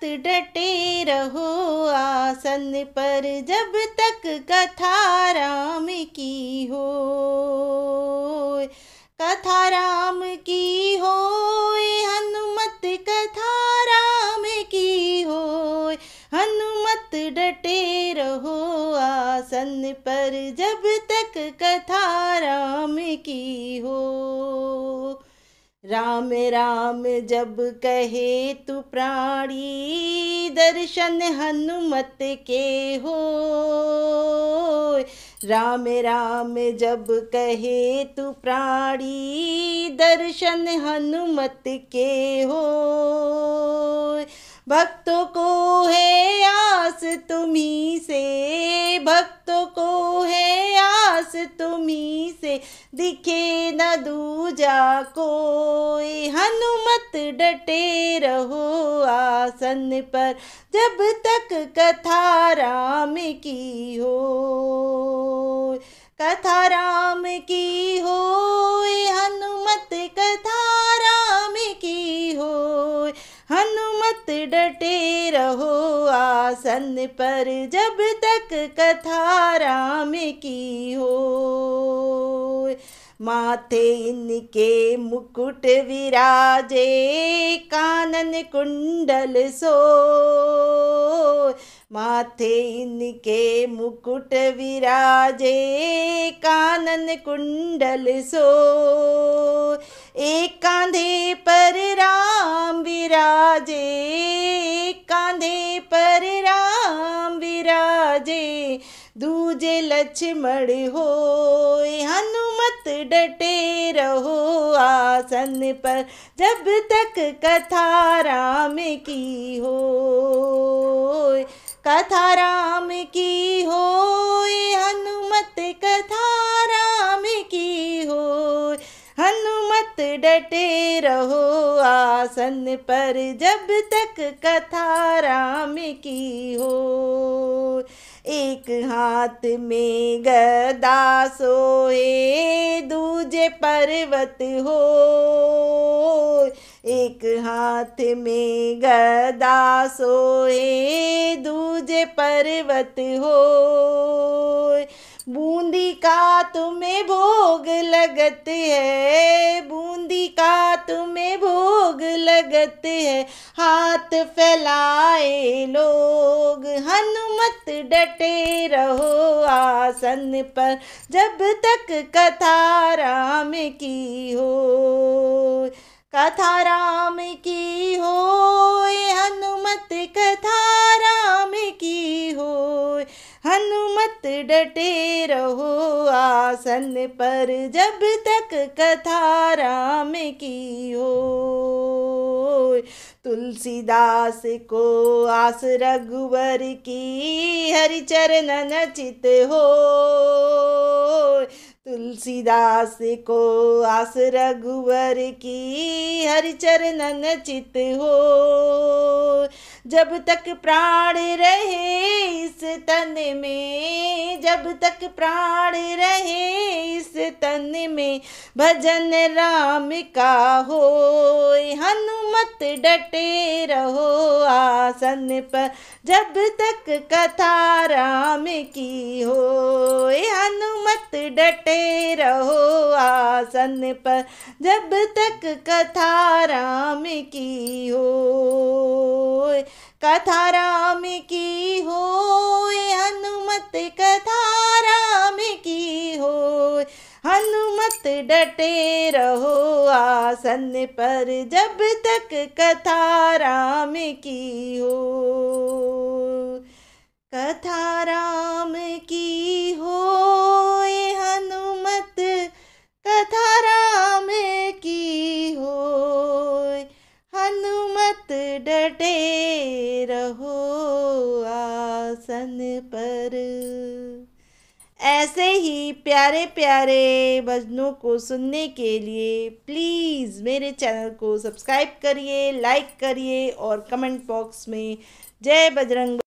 डटे रहो आसन पर जब तक कथा राम की हो। कथा राम की हो, हनुमत कथा राम की हो। हनुमत डटे रहो आसन पर जब तक कथा राम की हो। राम राम जब कहे तू प्राणी, दर्शन हनुमत के हो। राम राम जब कहे तू प्राणी, दर्शन हनुमत के हो। भक्तों को है आस तुम्ही से, भक्तों को है आस तुम्ही से, दिखे न दूजा कोई। हनुमत डटे रहो आसन पर जब तक कथा राम की हो। कथा राम की हो, हनुमत कथा राम की हो। हनुमत डटे रहो आसन पर जब तक कथा राम की हो। माथे इनके मुकुट विराजे, कानन कुंडल सो। माथे इनके मुकुट विराजे, कानन कुंडल सो। एक कांधे पर राम विराजे, एक कांधे पर राम विराजे, दूजे लक्ष्मण होय। हनुमत डटे रहो आसन पर जब तक कथा राम की हो। कथा राम की हो, हनुमत कथा राम की हो। हनुमत डटे रहो आसन पर जब तक कथा राम की हो। एक हाथ में गदा सोए, दूजे पर्वत हो। एक हाथ में गदा सोए, दूजे पर्वत हो। बूंदी का तुम्हें भोग लगत है, बूंदी का तुम्हें भोग लगत है, हाथ फैलाए लोग। हनुमत डटे रहो आसन पर जब तक कथा राम की हो। कथा राम की हो, हनुमत कथा राम की हो। हनुमत डटे रहो आसन पर जब तक कथा राम की हो। तुलसीदास को आस रघुवर की, हरि चरणन चित हो। तुलसीदास को आस रघुवर की, हरि चरणन चित हो। जब तक प्राण रहे इस तन में, जब तक प्राण रहे इस तन में, भजन राम का होय। हनुमत डटे रहो आसन पर जब तक कथा राम की होय। हनुमत डटे रहो आसन पर जब तक कथा राम की होय। कथा राम की होय, हनुमत कथा राम की होय। हनुमत डटे रहो आसन पर जब तक कथा राम की हो। कथा राम की होय, हनुमत कथा राम की होय। हनुमत डटे रहो आसन पर। ऐसे ही प्यारे प्यारे भजनों को सुनने के लिए प्लीज़ मेरे चैनल को सब्सक्राइब करिए, लाइक करिए और कमेंट बॉक्स में जय बजरंग